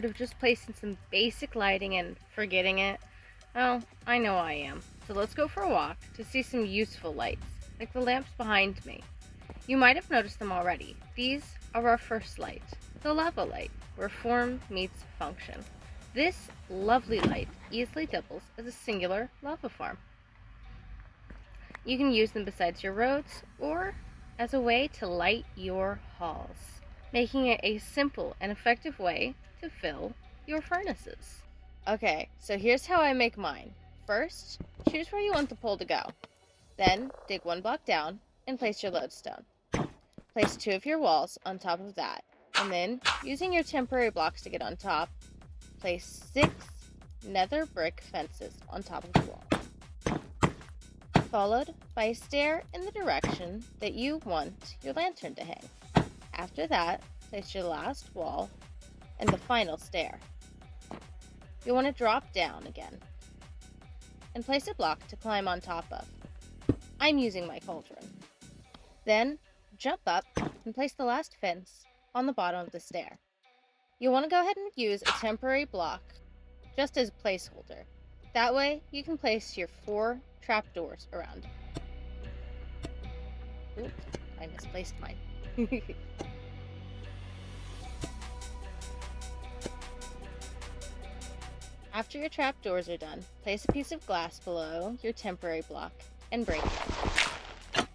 Of just placing some basic lighting and forgetting it? Well, I know I am. So let's go for a walk to see some useful lights, like the lamps behind me. You might have noticed them already. These are our first light, the lava light, where form meets function. This lovely light easily doubles as a singular lava farm. You can use them besides your roads or as a way to light your halls, making it a simple and effective way to fill your furnaces. Okay, so here's how I make mine. First, choose where you want the pole to go. Then, dig one block down and place your lodestone. Place 2 of your walls on top of that, and then, using your temporary blocks to get on top, place 6 nether brick fences on top of the wall, followed by a stair in the direction that you want your lantern to hang. After that, place your last wall and the final stair. You'll want to drop down again and place a block to climb on top of. I'm using my cauldron. Then jump up and place the last fence on the bottom of the stair. You'll want to go ahead and use a temporary block just as a placeholder. That way you can place your 4 trapdoors around. Oops, I misplaced mine. After your trapdoors are done, place a piece of glass below your temporary block and break it.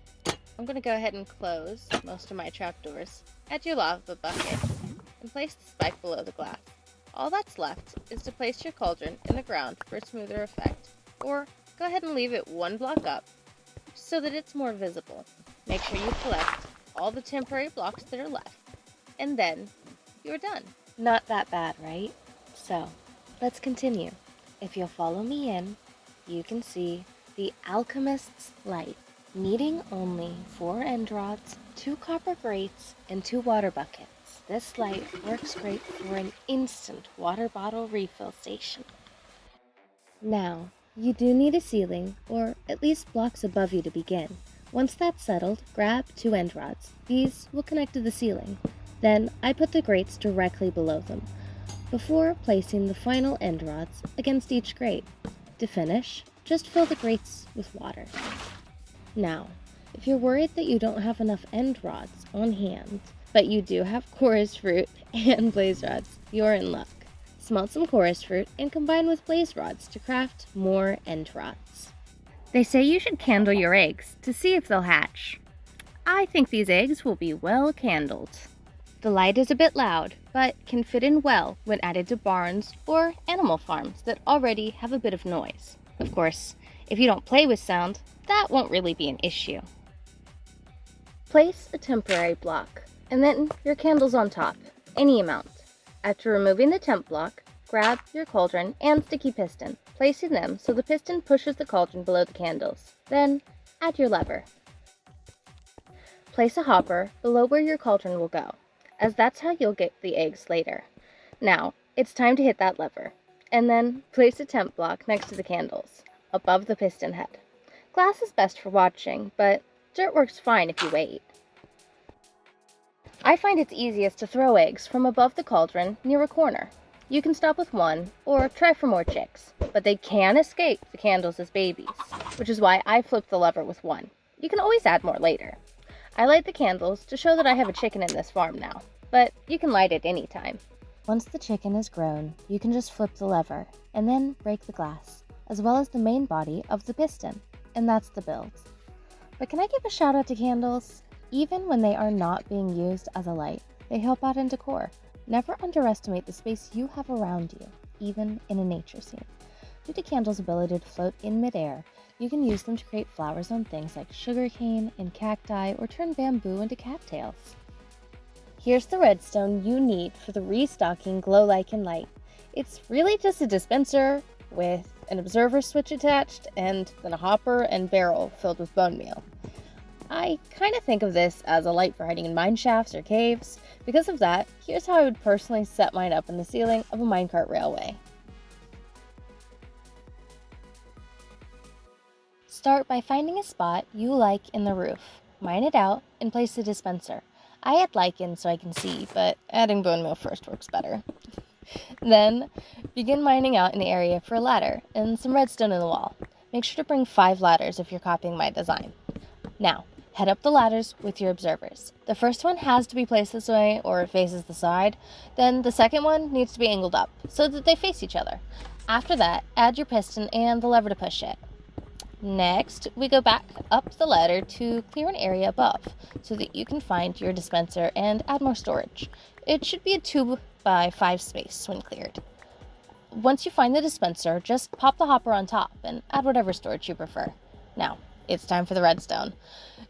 I'm going to go ahead and close most of my trapdoors. Add your lava bucket and place the spike below the glass. All that's left is to place your cauldron in the ground for a smoother effect, or go ahead and leave it 1 block up so that it's more visible. Make sure you collect all the temporary blocks that are left, and then you're done. Not that bad, right? So, let's continue. If you'll follow me in, you can see the Alchemists Light, needing only 4 end rods, 2 copper grates, and 2 water buckets. This light works great for an instant water bottle refill station. Now, you do need a ceiling, or at least blocks above you to begin. Once that's settled, grab 2 end rods. These will connect to the ceiling. Then, I put the grates directly below them, before placing the final end rods against each grate. To finish, just fill the grates with water. Now, if you're worried that you don't have enough end rods on hand, but you do have chorus fruit and blaze rods, you're in luck. Smelt some chorus fruit and combine with blaze rods to craft more end rods. They say you should candle your eggs to see if they'll hatch. I think these eggs will be well candled. The light is a bit loud, but can fit in well when added to barns or animal farms that already have a bit of noise. Of course, if you don't play with sound, that won't really be an issue. Place a temporary block, and then your candles on top, any amount. After removing the temp block, grab your cauldron and sticky piston, placing them so the piston pushes the cauldron below the candles. Then, add your lever. Place a hopper below where your cauldron will go, as that's how you'll get the eggs later. Now, it's time to hit that lever, and then place a temp block next to the candles, above the piston head. Glass is best for watching, but dirt works fine if you wait. I find it's easiest to throw eggs from above the cauldron near a corner. You can stop with 1, or try for more chicks, but they can escape the candles as babies, which is why I flip the lever with 1. You can always add more later. I light the candles to show that I have a chicken in this farm now, but you can light it anytime. Once the chicken is grown, you can just flip the lever, and then break the glass, as well as the main body of the piston, and that's the build. But can I give a shout out to candles? Even when they are not being used as a light, they help out in decor. Never underestimate the space you have around you, even in a nature scene. Due to candles' ability to float in midair, you can use them to create flowers on things like sugarcane and cacti, or turn bamboo into cattails. Here's the redstone you need for the restocking Glowlichen Light. It's really just a dispenser with an observer switch attached, and then a hopper and barrel filled with bone meal. I kind of think of this as a light for hiding in mine shafts or caves. Because of that, here's how I would personally set mine up in the ceiling of a minecart railway. Start by finding a spot you like in the roof, mine it out, and place the dispenser. I add lichen so I can see, but adding bone meal first works better. Then, begin mining out an area for a ladder and some redstone in the wall. Make sure to bring 5 ladders if you're copying my design. Now, head up the ladders with your observers. The first one has to be placed this way or it faces the side. Then the second one needs to be angled up so that they face each other. After that, add your piston and the lever to push it. Next, we go back up the ladder to clear an area above so that you can find your dispenser and add more storage. It should be a 2x5 space when cleared. Once you find the dispenser, just pop the hopper on top and add whatever storage you prefer. Now, it's time for the redstone.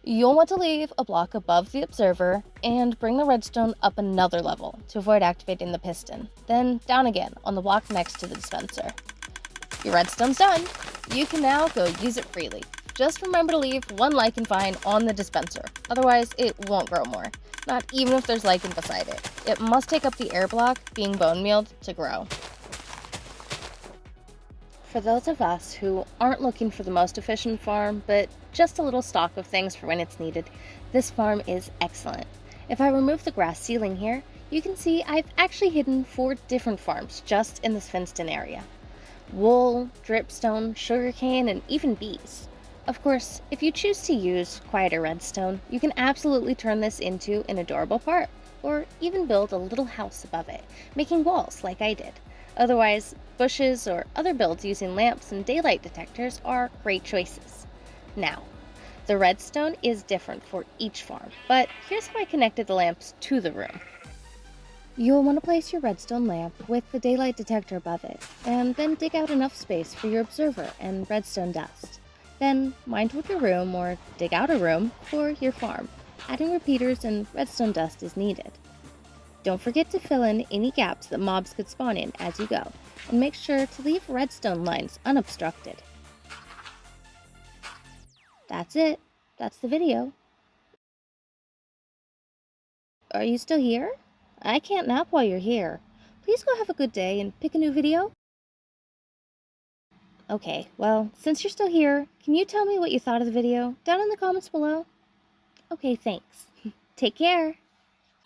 You'll want to leave a block above the observer and bring the redstone up another level to avoid activating the piston. Then down again on the block next to the dispenser. Your redstone's done. You can now go use it freely. Just remember to leave 1 lichen vine on the dispenser, otherwise it won't grow more. Not even if there's lichen beside it. It must take up the air block, being bone mealed, to grow. For those of us who aren't looking for the most efficient farm, but just a little stock of things for when it's needed, this farm is excellent. If I remove the grass ceiling here, you can see I've actually hidden 4 different farms just in this fenced-in area. Wool, dripstone, sugarcane, and even bees. Of course, if you choose to use quieter redstone, you can absolutely turn this into an adorable park, or even build a little house above it, making walls like I did. Otherwise, bushes or other builds using lamps and daylight detectors are great choices. Now, the redstone is different for each farm, but here's how I connected the lamps to the room. You'll want to place your redstone lamp with the daylight detector above it, and then dig out enough space for your observer and redstone dust. Then mine toward your room or dig out a room for your farm, adding repeaters and redstone dust as needed. Don't forget to fill in any gaps that mobs could spawn in as you go, and make sure to leave redstone lines unobstructed. That's it. That's the video. Are you still here? I can't nap while you're here. Please go have a good day and pick a new video. Okay, well, since you're still here, can you tell me what you thought of the video down in the comments below? Okay, thanks. Take care.